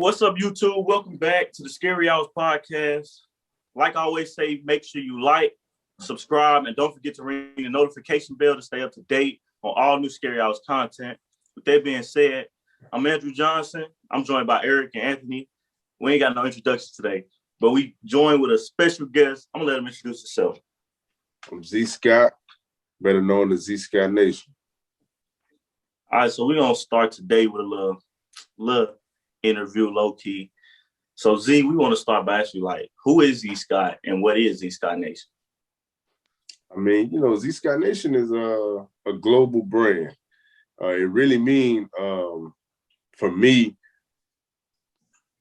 What's up, YouTube? Welcome back to the Scary Hours podcast. Like I always say, make sure you like, subscribe, and don't forget to ring the notification bell to stay up to date on all new Scary Hours content. With that being said, I'm Andrew Johnson. I'm joined by Eric and Anthony. We ain't got no introductions today, but we joined with a special guest. I'm going to let him introduce himself. I'm Zscott, better known as ZSCOTTNATION. All right, so we're going to start today with a little interview, low-key. So, Z, we want to start by asking you, like, who is Zscott and what is ZSCOTTNATION? I mean, ZSCOTTNATION is a global brand. It really means, for me,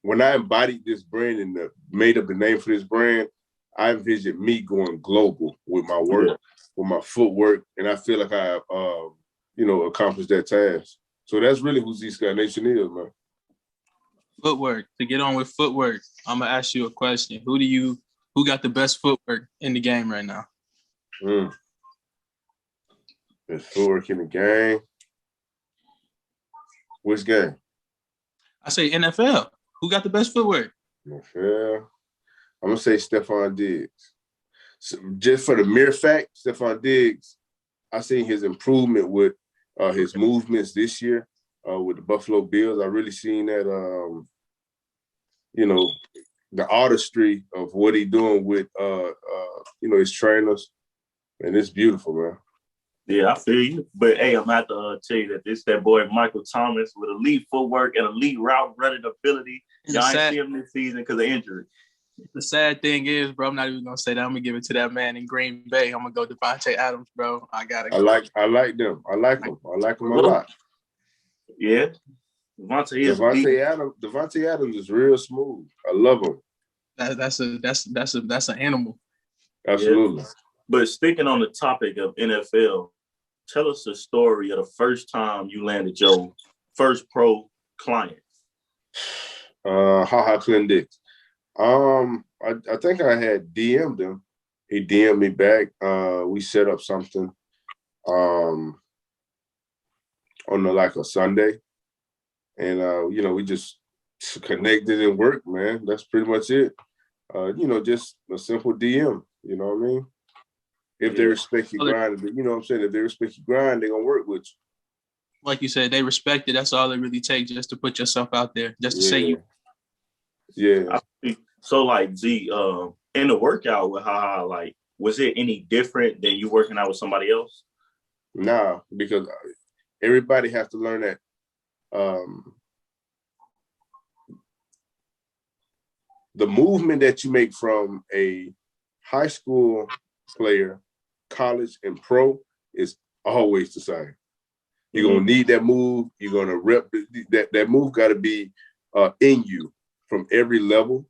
when I embodied this brand and made up the name for this brand, I envisioned me going global with my work, with my footwork, and I feel like I, accomplished that task. So that's really who ZSCOTTNATION is, man. Footwork. To get on with footwork, I'm gonna ask you a question. Who got the best footwork in the game right now? Best footwork in the game. Which game? I say NFL. Who got the best footwork? NFL. I'm gonna say Stephon Diggs. So just for the mere fact, Stephon Diggs, I seen his improvement with his movements this year with the Buffalo Bills. I really seen that, the artistry of what he doing with, his trainers. And it's beautiful, man. Yeah, I feel you. But, hey, I'm about to tell you that this that boy Michael Thomas with elite footwork and elite route running ability. Y'all ain't see him this season because of injury. The sad thing is, bro, I'm not even going to say that. I'm going to give it to that man in Green Bay. I'm going to go Devontae Adams, bro. I got to I like them. I like them. I like them a lot. Yeah. Devontae Adams is real smooth. I love him. That's an animal. Absolutely. Yeah. But sticking on the topic of NFL, tell us the story of the first time you landed your first pro client. Clint Dix. I think I had DM'd him. He DM'd me back. We set up something on a Sunday. And, we just connected and worked, man. That's pretty much it. Just a simple DM, you know what I mean? If they respect your grind, you know what I'm saying? If they respect your grind, they're going to work with you. Like you said, they respect it. That's all it really takes, just to put yourself out there, just to say you. Yeah. So, like, Z, in the workout with HaHa, like, was it any different than you working out with somebody else? Nah, because everybody has to learn that the movement that you make from a high school player, college, and pro is always the same. You're going to need that move. You're going to rep that move got to be in you from every level.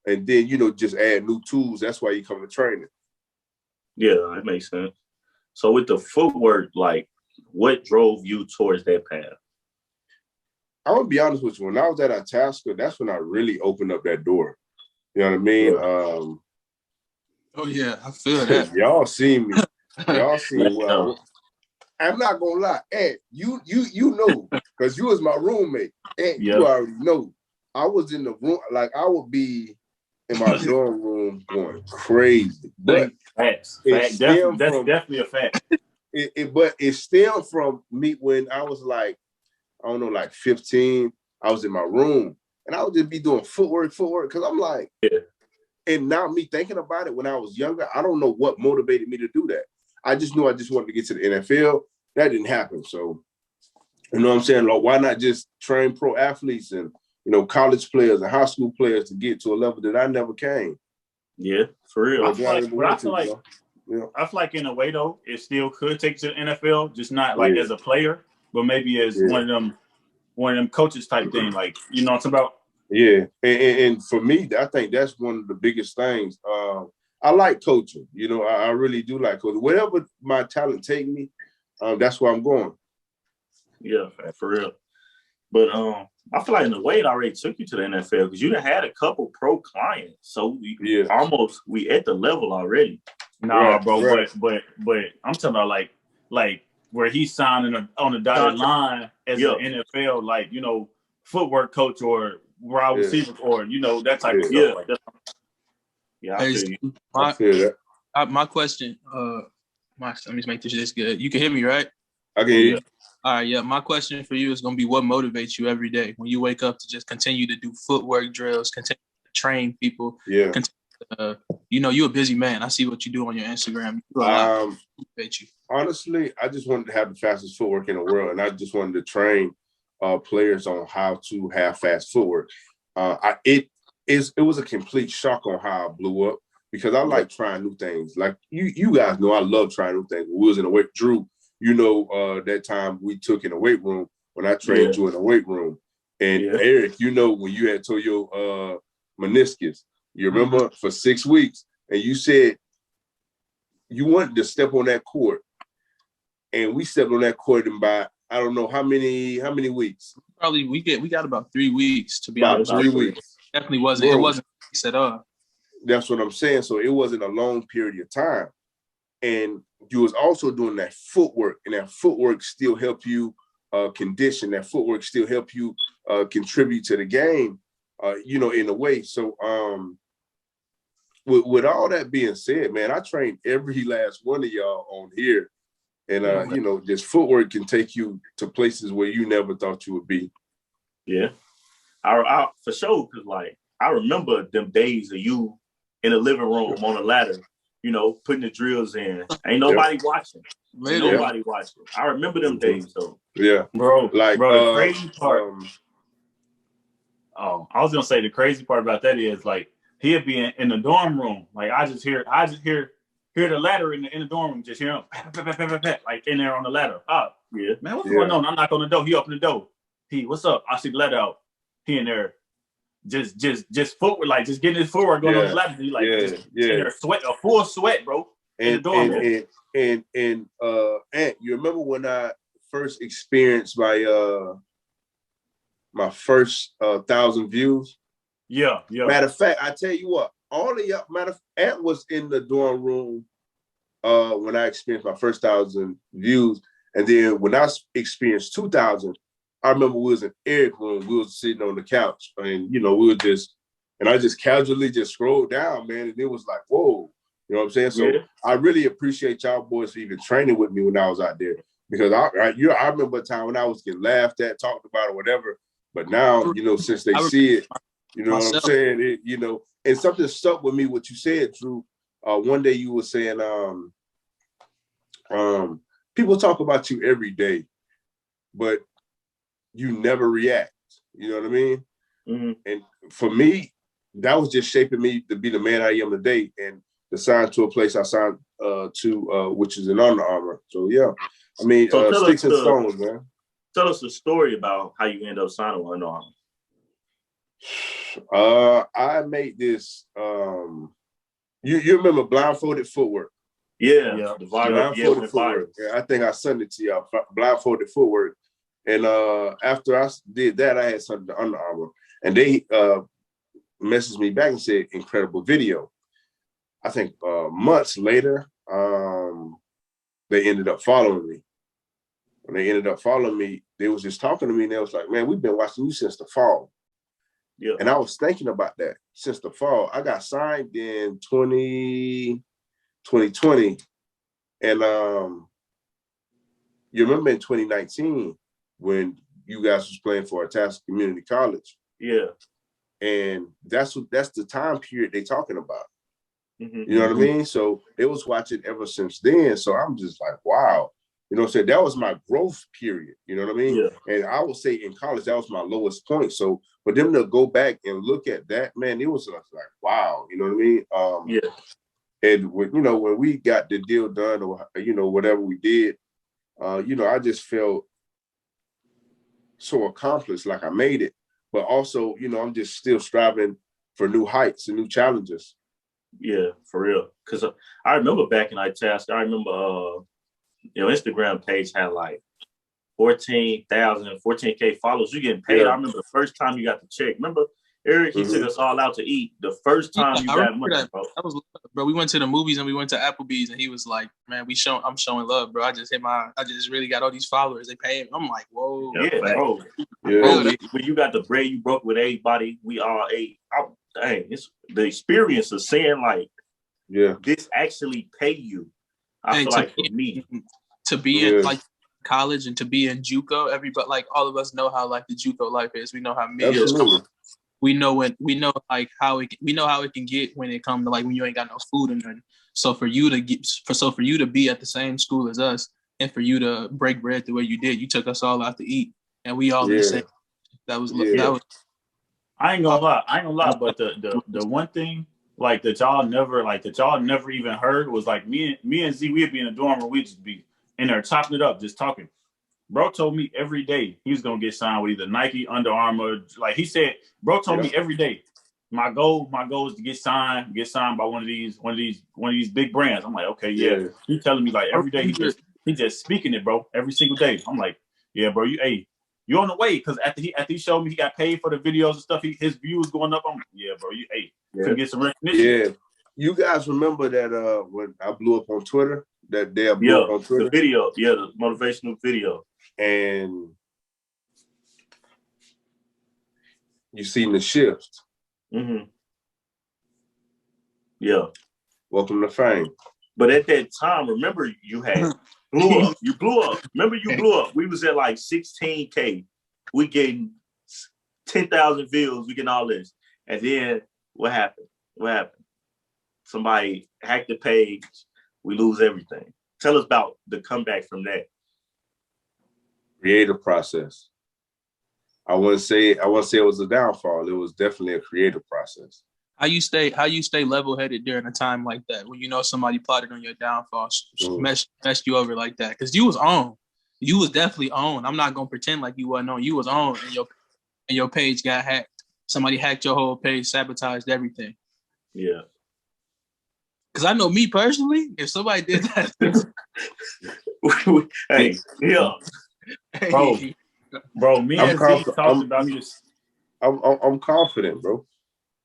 And then, just add new tools. That's why you come to training. Yeah, that makes sense. So with the footwork, like, what drove you towards that path? I'm going to be honest with you. When I was at Itasca, that's when I really opened up that door. You know what I mean? Yeah. Oh, yeah, I feel that. Y'all see me. Y'all see me. Well, I'm not going to lie. Ed, you know, because you was my roommate. Ed, you already know. I was in the room, like I would be in my dorm room going crazy. But that's definitely a fact. But it stemmed from me when I was like, I don't know, like 15. I was in my room and I would just be doing footwork. Because I'm like, and now me thinking about it when I was younger, I don't know what motivated me to do that. I just knew I just wanted to get to the NFL. That didn't happen. So, you know what I'm saying? Like, why not just train pro athletes and, college players and high school players to get to a level that I never came? Yeah, for real. I feel like in a way, though, it still could take to the NFL, just not like as a player, but maybe as one of them coaches type thing, like, you know what I'm talking about? Yeah, and for me, I think that's one of the biggest things. I like coaching. I really do like coaching. Whatever my talent take me, that's where I'm going. Yeah, for real. But I feel like in a way it already took you to the NFL because you done had a couple pro clients, so we at the level already. Nah, right, bro, right. But I'm talking about like where he's signing on the dotted line as an NFL, like, footwork coach or wide receiver or that type of stuff like that. Yeah, I feel you. I feel that. My question, let me make this good. You can hear me, right? I can hear you. All right, yeah. My question for you is going to be what motivates you every day when you wake up to just continue to do footwork drills, continue to train people. Yeah. You're a busy man. I see what you do on your Instagram. You do a lot to motivate you. Honestly, I just wanted to have the fastest footwork in the world, and I just wanted to train players on how to have fast footwork. It was a complete shock on how I blew up because I like trying new things. Like you guys know, I love trying new things. We was in the weight, Drew. That time we took in the weight room when I trained you in the weight room, and Eric, when you had tore your meniscus, you remember for 6 weeks, and you said you wanted to step on that court, and we stepped on that court in by I don't know how many weeks. Probably we got about 3 weeks to be about honest. 3 weeks. Definitely wasn't. Bro, it wasn't weeks at all. That's what I'm saying. So it wasn't a long period of time, and you was also doing that footwork, and that footwork still help you condition. That footwork still help you contribute to the game, in a way. So with all that being said, man, I trained every last one of y'all on here. And, this footwork can take you to places where you never thought you would be. Yeah. I for sure, because, I remember them days of you in the living room on a ladder, putting the drills in. Ain't nobody watching. Ain't nobody watching. I remember them days, though. Yeah. Bro, the crazy part. I was going to say the crazy part about that is, he'd be in the dorm room. I just hear the ladder in the dorm room, just hear him in there on the ladder. Oh, yeah. Man, what's going on? I knock on the door. He open the door. What's up? I see the ladder out. He in there just footwork, just getting his footwork going on the ladder. He in there sweat, a full sweat, bro. In the dorm room. And Ant, you remember when I first experienced my first 1,000 views? Yeah. Matter of fact, I tell you what, all of y'all, Ant was in the dorm room when I experienced my first 1,000 views. And then when I experienced 2,000, I remember we was in Eric's room. We was sitting on the couch and, I just casually just scrolled down, man. And it was like, whoa, you know what I'm saying? So I really appreciate y'all boys for even training with me when I was out there. Because I remember a time when I was getting laughed at, talked about or whatever. But now, since they see it, you know what I'm saying? And something stuck with me, what you said, Drew. One day you were saying, people talk about you every day, but you never react. You know what I mean? Mm-hmm. And for me, that was just shaping me to be the man I am today and to sign to a place I signed to, which is an Under Armour. So, yeah. I mean, sticks and stones, man. Tell us a story about how you ended up signing with Under Armour. I made this. You remember blindfolded footwork? Yeah. The blindfolded footwork. Yeah, I think I sent it to y'all. Blindfolded footwork. And after I did that, I had something to Under Armour, and they messaged me back and said, "Incredible video." I think months later, they ended up following me. When they ended up following me, they was just talking to me, and they was like, "Man, we've been watching you since the fall." Yeah. And I was thinking about that since the fall. I got signed in 2020. And you remember in 2019 when you guys was playing for Itasca Community College. Yeah. And that's the time period they talking about. Mm-hmm. You know what I mean? So they was watching ever since then. So I'm just like, wow. You know what I'm saying? That was my growth period. You know what I mean? Yeah. And I would say in college, that was my lowest point. So for them to go back and look at that, man, it was like, wow. You know what I mean? Yeah. And when we got the deal done or, whatever we did, I just felt so accomplished, like I made it. But also, I'm just still striving for new heights and new challenges. Yeah, for real. Because I remember back in Itasca, I remember Instagram page had 14K followers. You getting paid. Yeah. I remember the first time you got the check. Remember Eric, he took us all out to eat. The first time you got money, bro. That was, bro. We went to the movies and we went to Applebee's, and he was like, "Man, I'm showing love, bro. I just really got all these followers. They pay me." I'm like, "Whoa, yeah, bro. Yeah. Bro, when you got the bread you broke with everybody, we all ate. Dang, it's the experience of saying like, yeah, this actually pay you. I feel like for me to be in like college and to be in JUCO, everybody, like all of us know how like the JUCO life is. We know how meals come up. We know how it can get when it comes to like when you ain't got no food and nothing. So for you to be at the same school as us and for you to break bread the way you did, you took us all out to eat and we all in the same. That was. I ain't gonna lie, but the one thing like that y'all never even heard was like me and Z, we'd be in a dorm room, we'd just be in there chopping it up, just talking. Bro told me every day he was gonna get signed with either Nike, Under Armour. Like he said, bro told me every day, my goal is to get signed by one of these big brands. I'm like, okay, yeah. He telling me like every day he just speaking it, bro, every single day. I'm like, yeah, bro, you on the way, because after he showed me he got paid for the videos and stuff, his views going up. I'm like, yeah, bro, could get some recognition. Yeah, you guys remember that when I blew up on Twitter, that day I blew up on Twitter, the video, the motivational video, and you seen the shift. Mm-hmm. Yeah. Welcome to fame. But at that time, remember you had blew up. You blew up. Remember you blew up. We was at like 16K. We getting 10,000 views. We getting all this. And then what happened? Somebody hacked the page. We lose everything. Tell us about the comeback from that. Creative process. I wouldn't say it was a downfall. It was definitely a creative process. How you stay level-headed during a time like that when you know somebody plotted on your downfall, messed you over like that? Because you was on. You was definitely on. I'm not gonna pretend like you wasn't on. You was on, and your page got hacked. Somebody hacked your whole page, sabotaged everything. Yeah. Because I know me personally, if somebody did that, hey, yeah, bro, me and Z talked about this. I'm confident, bro.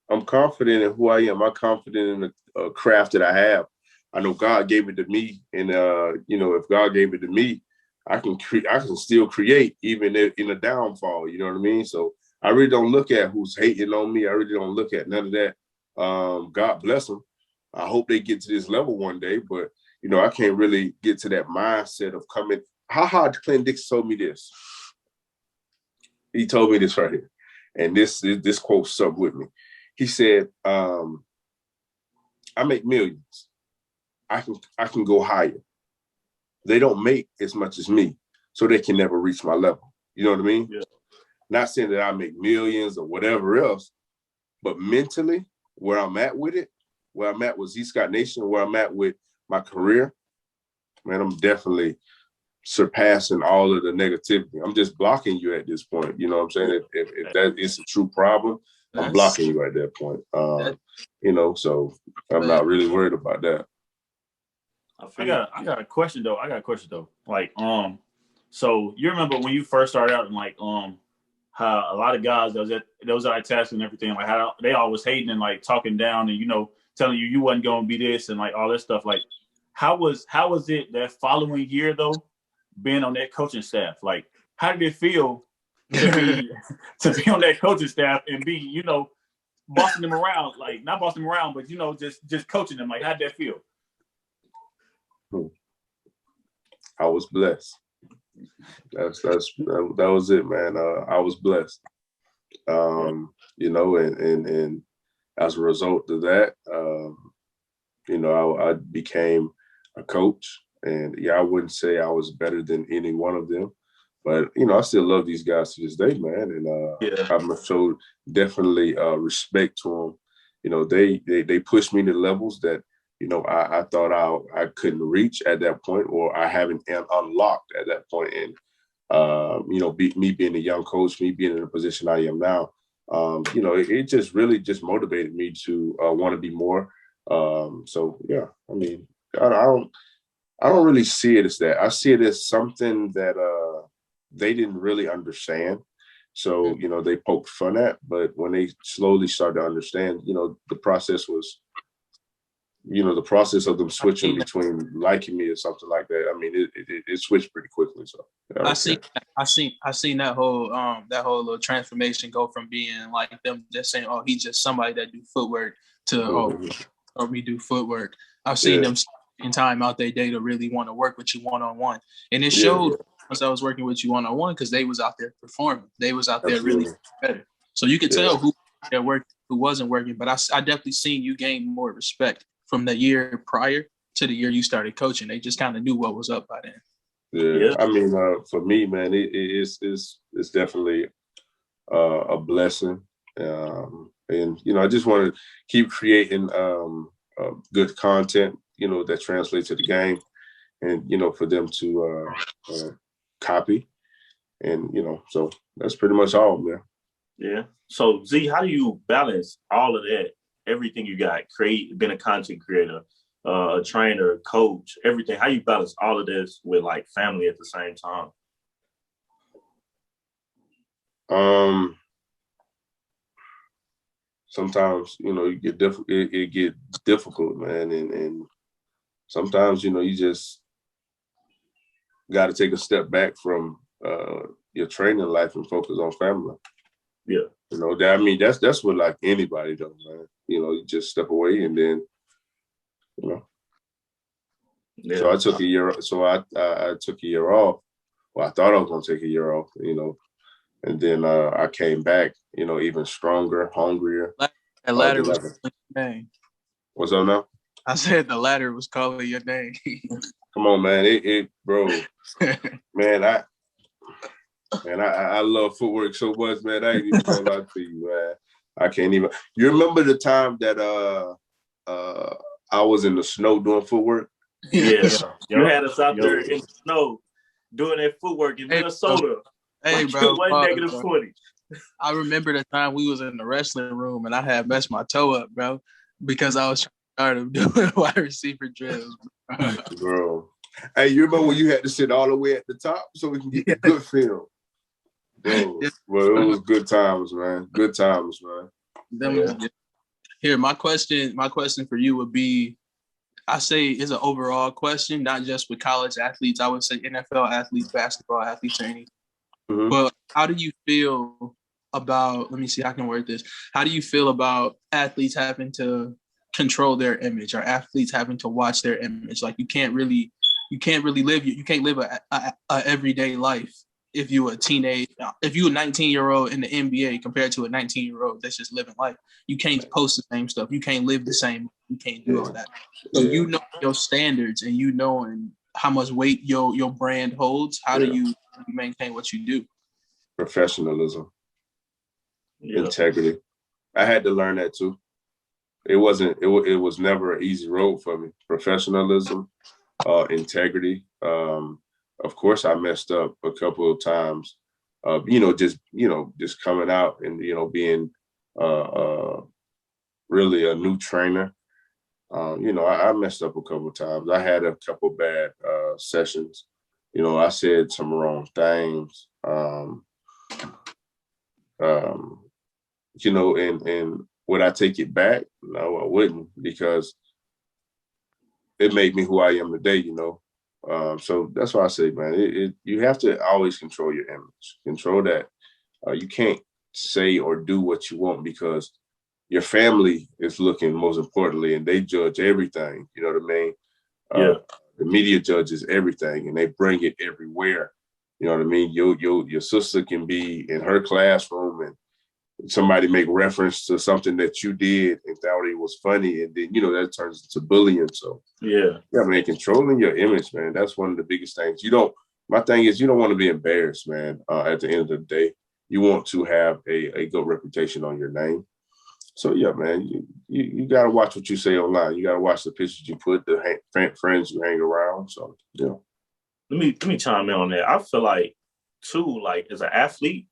I'm confident in who I am. I'm confident in the craft that I have. I know God gave it to me, and if God gave it to me, I can still create even in a downfall. You know what I mean? So I really don't look at who's hating on me. I really don't look at none of that. God bless them. I hope they get to this level one day, but I can't really get to that mindset of coming. How Clint Dixon told me this. He told me this right here, and this quote stuck with me. He said, I make millions. I can go higher. They don't make as much as me, so they can never reach my level. You know what I mean? Yeah. Not saying that I make millions or whatever else, but mentally, where I'm at with it, where I'm at with ZSCOTTNATION, where I'm at with my career, man, I'm definitely surpassing all of the negativity. I'm just blocking you at this point. You know what I'm saying? If that is a true problem, I'm blocking you at that point. So I'm not really worried about that. I got a question though. Like, so you remember when you first started out and like, how a lot of guys that was at task and everything, like how they always hating and like talking down and telling you wasn't going to be this and like all this stuff. Like, how was it that following year though, being on that coaching staff? Like, how did it feel to be on that coaching staff and be bossing them around? Like, not bossing them around, but just coaching them. Like, how did that feel? I was blessed. That was it, man. I was blessed. And as a result of that, I became a coach. And I wouldn't say I was better than any one of them, but I still love these guys to this day, man. And I've showed definitely respect to them. They pushed me to levels that I thought I couldn't reach at that point, or I haven't unlocked at that point. And me being a young coach, me being in the position I am now, it just really just motivated me to want to be more. I mean, I don't really see it as that. I see it as something that they didn't really understand. So, they poked fun at, but when they slowly started to understand, the process of them switching between liking me or something like that. I mean, it switched pretty quickly. So I seen that whole little transformation go from being like them just saying, "Oh, he's just somebody that do footwork," to or we do footwork. I've seen them in time out their day to really want to work with you one-on-one, and it showed once I was working with you one-on-one because they was out there performing, they was out there really better. So you could tell who they're working, who wasn't working. But I definitely seen you gain more respect from the year prior to the year you started coaching. They just kind of knew what was up by then. Yeah. I mean, for me, man, it's definitely a blessing. And, I just want to keep creating good content, that translates to the game and, for them to copy. And, so that's pretty much all, man. Yeah. So, Z, how do you balance all of that, everything you got, being a content creator, a trainer, coach, everything? How you balance all of this with like family at the same time? Sometimes, it get difficult, man. And sometimes, you just got to take a step back from your training life and focus on family. Yeah. That's what like anybody does, man. You just step away and then, Yeah. So I took a year. So I took a year off. Well, I thought I was going to take a year off, and then I came back, even stronger, hungrier. The ladder was calling your name. What's up now? I said the ladder was calling your name. Come on, man. Bro, man, I love footwork so much, man. I ain't even gonna lie to you, man. I can't even. You remember the time that I was in the snow doing footwork? Yeah. You had us out there in the snow doing that footwork in Minnesota. Hey, bro. It was -20. I remember the time we was in the wrestling room and I had messed my toe up, bro, because I was tired of doing wide receiver drills. Bro. Hey, you remember when you had to sit all the way at the top so we can get the good film? Bro, well, it was good times, man. Good times, man. Here, my question for you would be, I say it's an overall question, not just with college athletes. I would say NFL athletes, basketball athletes, or anything. Mm-hmm. But how do you feel about, let me see how I can word this. How do you feel about athletes having to control their image or athletes having to watch their image? Like you can't live a everyday life if you a 19-year-old in the NBA compared to a 19-year-old that's just living life. You can't post the same stuff. You can't live the same. You can't do all that. So you know your standards and you knowing how much weight your brand holds. How do you maintain what you do? Professionalism, integrity. I had to learn that too. It was never an easy road for me. Professionalism, integrity. Of course, I messed up a couple of times. Just coming out and being really a new trainer. I messed up a couple of times. I had a couple bad sessions. I said some wrong things. And would I take it back? No, I wouldn't, because it made me who I am today, So that's why I say, man, you have to always control your image. Control that. You can't say or do what you want because your family is looking, most importantly, and they judge everything. You know what I mean? The media judges everything, and they bring it everywhere. You know what I mean? Your sister can be in her classroom and somebody make reference to something that you did and thought it was funny, and then that turns into bullying. So man, controlling your image, man, that's one of the biggest things. My thing is, you don't want to be embarrassed, man. At the end of the day, you want to have a good reputation on your name. So man, you gotta watch what you say online. You gotta watch the pictures you put, the friends you hang around. So Let me chime in on that. I feel like too, like as an athlete,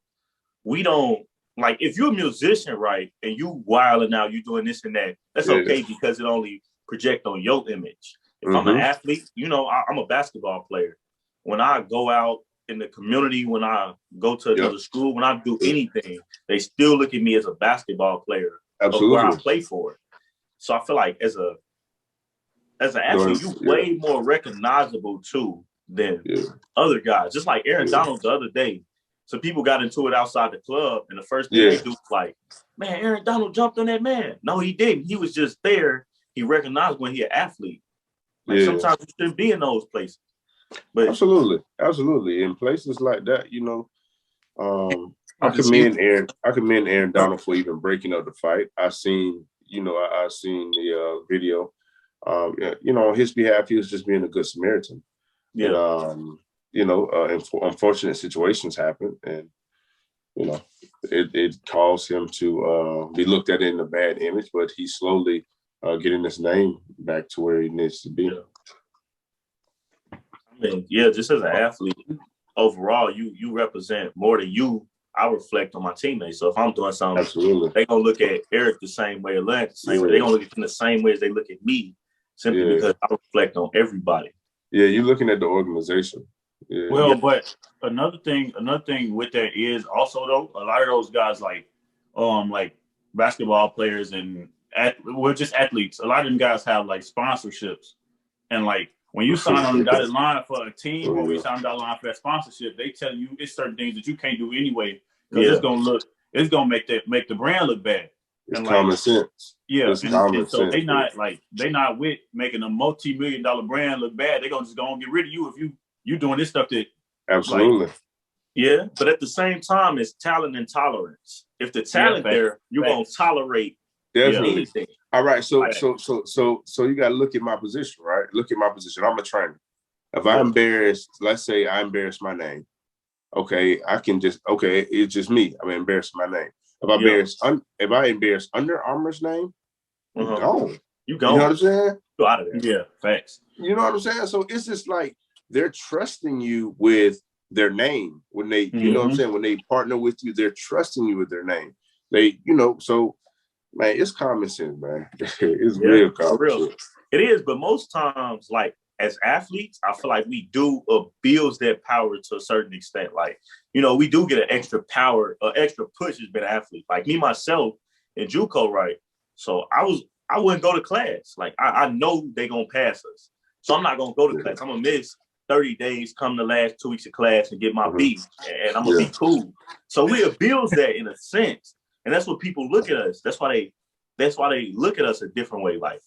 we don't. Like, if you're a musician, right, and you wilding out, you doing this and that, that's okay because it only project on your image. If I'm an athlete, I'm a basketball player. When I go out in the community, when I go to another school, when I do anything, they still look at me as a basketball player of where I play for. So I feel like as an athlete, you're way more recognizable too than other guys. Just like Aaron Donald the other day. So people got into it outside the club, and the first thing they do was like, man, Aaron Donald jumped on that man. No, he didn't. He was just there. He recognized when he an athlete. Like sometimes you shouldn't be in those places. But absolutely. In places like that, you know, I commend Aaron Donald for even breaking up the fight. I seen the video. You know, on his behalf, he was just being a good Samaritan. Yeah. And, unfortunate situations happen, and you know, it caused him to be looked at in a bad image. But he's slowly getting his name back to where he needs to be. Yeah. I mean, just as an athlete, overall, you represent more than you. I reflect on my teammates. So if I'm doing something, they're gonna look at Eric the same way, or Lance the same way. They're gonna look at him the same way as they look at me, simply because I reflect on everybody. Yeah, you're looking at the organization. Yeah. Well, but another thing with that is also though, a lot of those guys like basketball players and just athletes. A lot of them guys have like sponsorships, and like when you sign on the dotted line for a team, or we sign on the dotted line for that sponsorship, they tell you it's certain things that you can't do anyway because it's gonna make the brand look bad. It's and common sense. Yeah, and so they not with making a multi-million-dollar brand look bad. They're gonna just go and get rid of you if you doing this stuff that absolutely. But at the same time, it's talent and tolerance. If the talent there, you're gonna tolerate anything. All right, so you got to look at my position, right? Look at my position. I'm a trainer. If I embarrass, let's say I embarrass my name, okay, it's just me. I'm embarrassing my name. If I embarrass Under Armour's name, I'm gone. You gone. You know what I'm saying? Go out of there. Yeah, facts. You know what I'm saying? So it's just like they're trusting you with their name when they, you know what I'm saying? When they partner with you, they're trusting you with their name. They, so. Man, it's common sense, man. It's real common sense. It is, but most times, like as athletes, I feel like we do abuse that power to a certain extent. Like, we do get an extra power, an extra push as being an athlete. Like me, myself, in JUCO, right? So I wouldn't go to class. Like I know they're gonna pass us. So I'm not gonna go to class. I'm gonna miss 30 days, come the last 2 weeks of class and get my B, and I'm gonna be cool. So we abuse that in a sense. And that's what people look at us. That's why they look at us a different way. Like,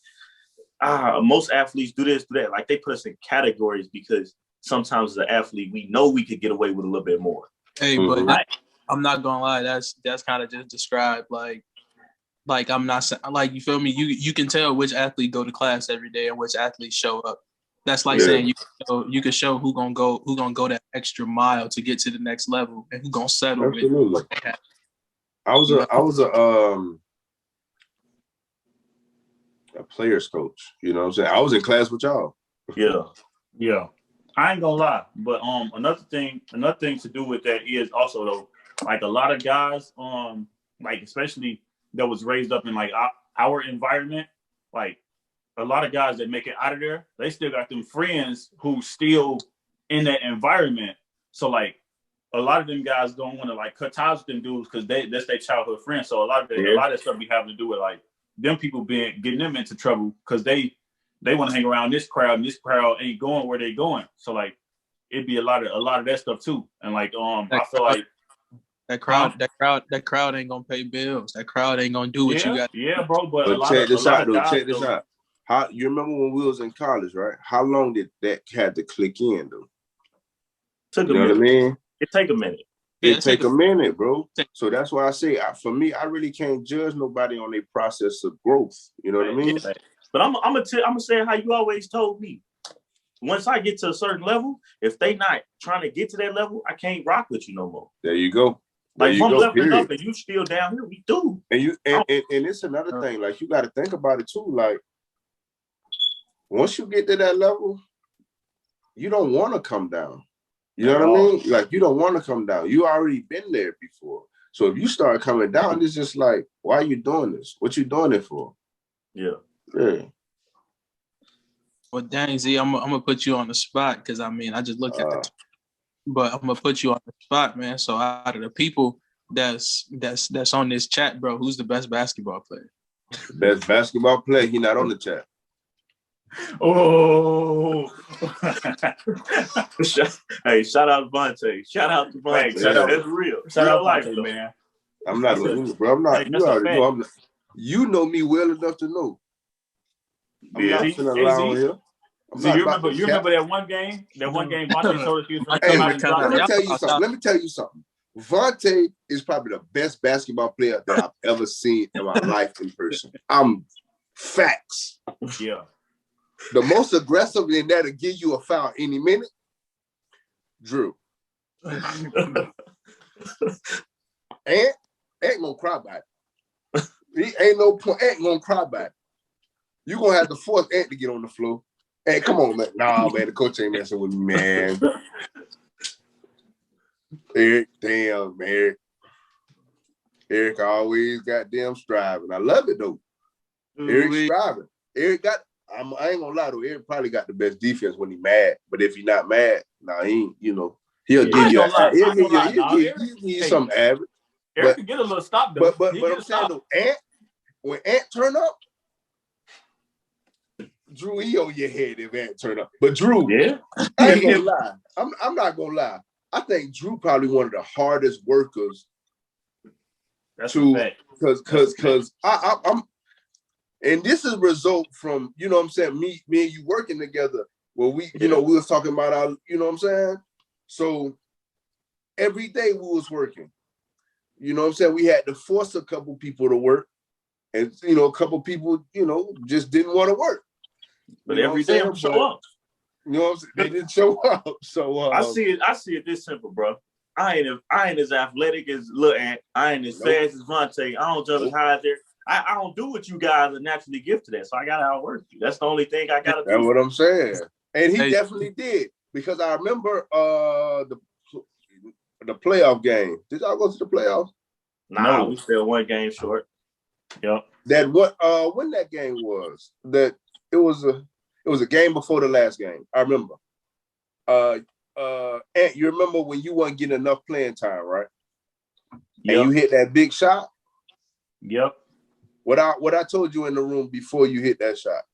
most athletes do this, do that. Like they put us in categories because sometimes as an athlete, we know we could get away with a little bit more. Hey, but I'm not gonna lie. That's kind of just described like I'm not like, you feel me? You can tell which athlete go to class every day and which athletes show up. That's like saying you can show who gonna go that extra mile to get to the next level and who gonna settle. Absolutely. With what they have. I was a players coach, you know what I'm saying? I was in class with y'all. Yeah. I ain't gonna lie, but another thing to do with that is also though, like a lot of guys, like especially that was raised up in like our environment, like a lot of guys that make it out of there, they still got them friends who still in that environment. So like a lot of them guys don't want to like cut ties with them dudes because that's their childhood friends. So a lot of that stuff be having to do with like them people getting them into trouble because they want to hang around this crowd and this crowd ain't going where they going. So like it'd be a lot of that stuff too. And like I feel like that crowd ain't gonna pay bills. That crowd ain't gonna do what you got. Yeah, bro. But check this out. How you remember when we was in college, right? How long did that had to click in, though? Took a minute. What I mean? It take a minute. It take a minute, bro. So that's why I say, for me, I really can't judge nobody on their process of growth. You know what I mean? But I'm gonna say how you always told me. Once I get to a certain level, if they not trying to get to that level, I can't rock with you no more. There you go. Like if I'm leveling up and you still down here, we do. And it's another thing. Like you got to think about it too. Like once you get to that level, you don't want to come down. You know what I mean? Like you don't want to come down. You already been there before. So if you start coming down, it's just like, why are you doing this? What you doing it for? Yeah. Well, dang, Z, I'm gonna put you on the spot because I mean, I just looked at but I'm gonna put you on the spot, man. So out of the people that's on this chat, bro, who's the best basketball player? Best basketball player, he not on the chat. Oh, hey, shout out to Vontae. Shout out to Vontae. Hey, shout out. That's real. Shout real out life, Vontae, man. I'm not gonna, bro. I'm not. Hey, You already know. I'm not. You know me well enough to know. I'm not finna lie on here. So you remember that one game? That one game Vontae told us he was going to come out and drop. Let me tell you something. Vontae is probably the best basketball player that I've ever seen in my life in person. Facts. Yeah. The most aggressive in that'll give you a foul any minute, Drew. Ain't gonna cry about it. He ain't no point. Ain't gonna cry about it. You gonna have to force Ant to get on the floor. Hey, come on, man. Nah, man, the coach ain't messing with me, man. Eric, damn, man. Eric always goddamn striving. I love it though. Eric striving. Eric got. I ain't gonna lie though. Eric probably got the best defense when he mad. But if he not mad, nah, he ain't. You know, he'll give you something average. Eric can get a little stop though. But I'm saying though, when Ant turn up, Drew, he on your head if Ant turn up. But Drew, yeah, I ain't gonna lie. I'm not gonna lie. I think Drew probably one of the hardest workers. That's because I'm. And this is a result from, you know what I'm saying, me and you working together where we, you know, we was talking about our, you know what I'm saying? So every day we was working. You know what I'm saying? We had to force a couple people to work. And, you know, a couple people, you know, just didn't want to work. But every day I'm show up. You know what I'm saying? They didn't show up. So I see it this simple, bro. I ain't as athletic as Lil Ant. I ain't as fast as Vontae. I don't jump as high as there. I don't do what you guys are naturally gifted at, so I gotta outwork you. That's the only thing I gotta do. That's what I'm saying. And he definitely did, because I remember the playoff game. Did y'all go to the playoffs? Nah, we still one game short. Yep. That when that game was, that it was a game before the last game. I remember. And you remember when you weren't getting enough playing time, right? Yep. And you hit that big shot. Yep. What I told you in the room before you hit that shot?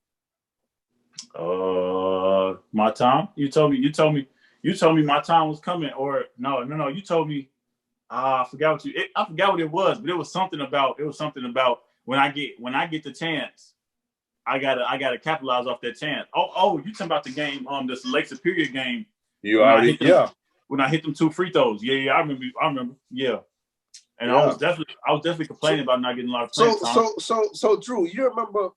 My time? You told me my time was coming, or no. You told me. I forgot what it was, but it was something about when I get the chance, I gotta capitalize off that chance. Oh, you talking about the game? This Lake Superior game. When I hit them 2 free throws. Yeah, I remember. Yeah. And I was definitely complaining about not getting a lot of playing time. So Drew, you remember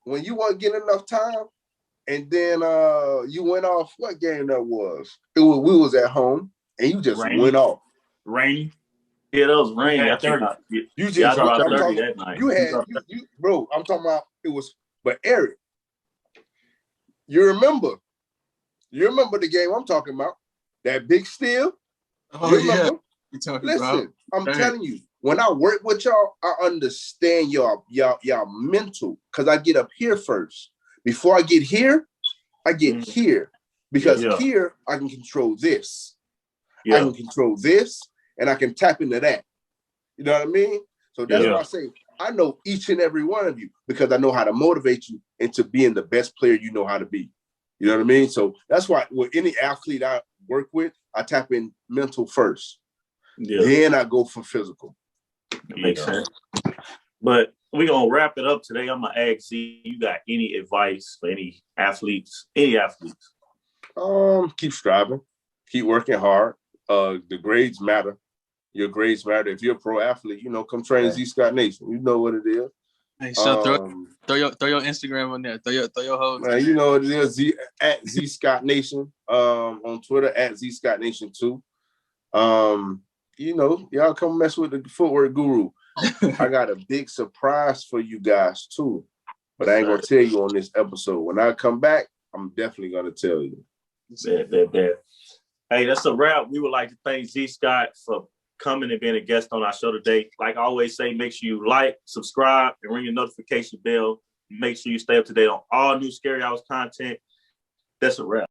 when you weren't getting enough time, and then you went off? What game that was? We was at home, and you just went off. Rainy. Yeah, that was rainy. You just dropped 30 that night. You bro. I'm talking about it was. But Eric, you remember the game I'm talking about? That big steal. Oh, you remember? Yeah. Listen, I'm telling you, when I work with y'all, I understand y'all mental, because I get up here first. Before I get here, I get here, because here I can control this. I can control this, and I can tap into that. You know what I mean? So that's why I say I know each and every one of you, because I know how to motivate you into being the best player you know how to be. You know what I mean? So that's why with any athlete I work with, I tap in mental first. Yeah. Then I go for physical. That makes sense. But we're going to wrap it up today. I'm going to ask you got any advice for any athletes? Keep striving. Keep working hard. The grades matter. Your grades matter. If you're a pro athlete, you know, come train ZSCOTTNATION. You know what it is. Hey, so throw your Instagram on there. Throw your whole. You know what it is. At ZSCOTTNATION. On Twitter at ZSCOTTNATION 2. You know, y'all come mess with the footwork guru. I got a big surprise for you guys too, but I ain't gonna tell you on this episode. When I come back, I'm definitely gonna tell you. Bad. Hey, that's a wrap. We would like to thank Zscott for coming and being a guest on our show today. Like I always say, make sure you like, subscribe, and ring your notification bell. Make sure you stay up to date on all new Scary Hours content. That's a wrap.